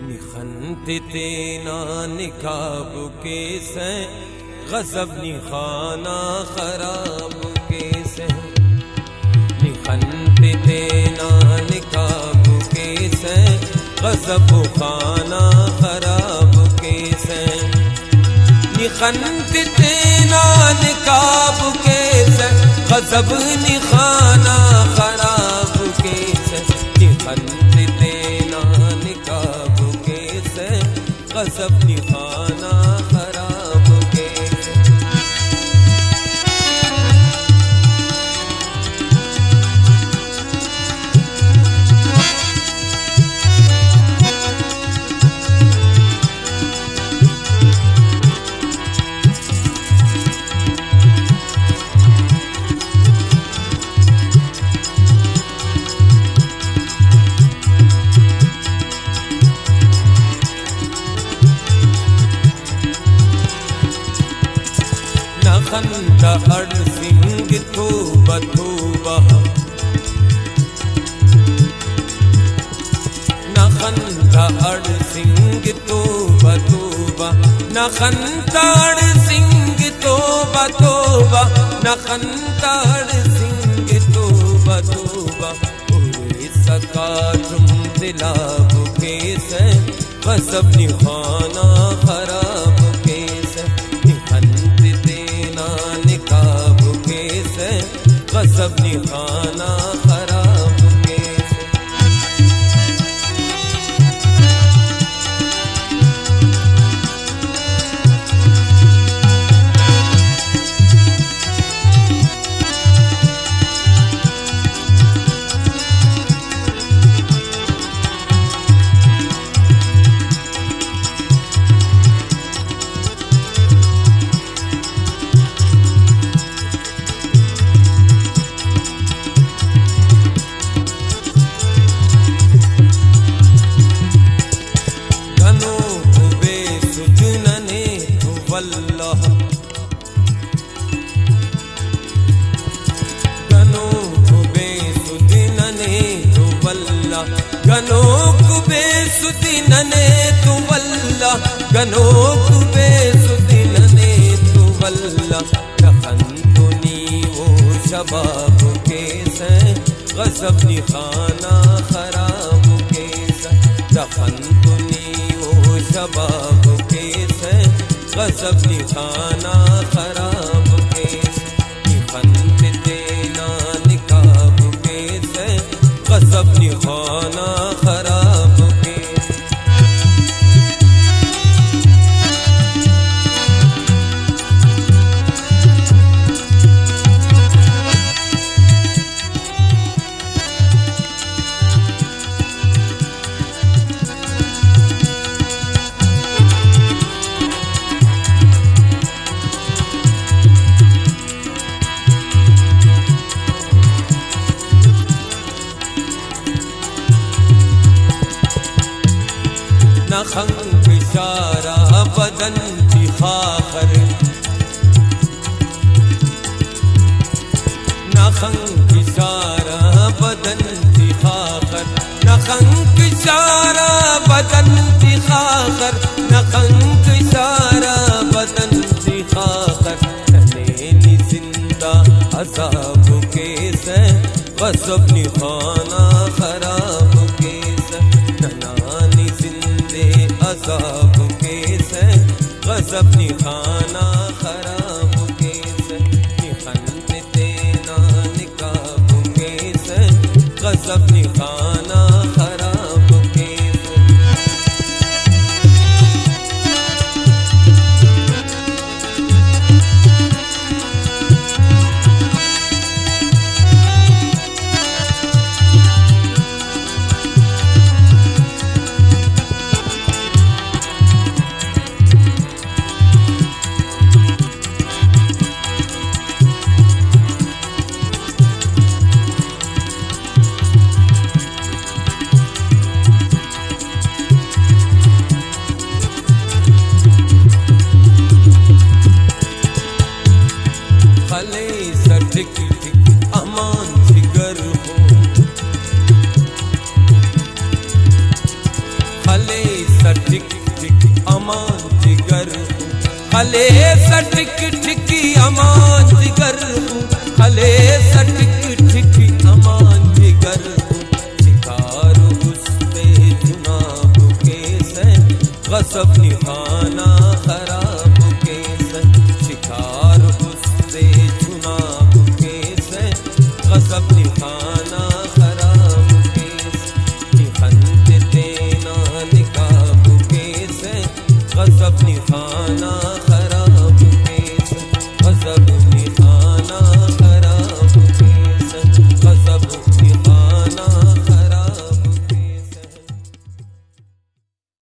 निखंदितेना निकाब के से गजब निखाना खराब के से निखंदितेना निकाब के से गजब खाना खराब के से निखंदितेना निकाब के से गजब निखाना खराब के से निखंदितेना निकाब के से गजब निखाना खराब के से खंदा अड़ सिंह तोबा तोबा न खंदा अड़ सिंह तोबा तोबा न खंदा अड़ सिंह तोबा तोबा न खंदा अड़ सिंह तोबा तोबा उरे सका तुम दिलाब के से गजब निखाना खराब के से निकाब के से गजब निखाना खराब के से गनोक बेसुदिनने तु वल्ला गनोक बेसुदिनने तु वल्ला दखंतुनी वो शबाब के से गजब निखाना खराब के से दखंतुनी वो शबाब के से गजब निखाना खराब के से निखंदितेना निकाब के से गजब निखाना खराब के नखंग इशारा बदन की खाखर नखंग इशारा बदन की खाखर नखंग इशारा बदन की खाखर नखंग इशारा बदन की खाखर नैनी जिंदा अज़ाब के से गजब निखाना खराब के से नानी अज़ाब के से गजब निखाना खराब के से निखंदितेना निकाब के से गजब निखाना खराब के से भले खले सटक ठिकी अमान दिगर खले सटक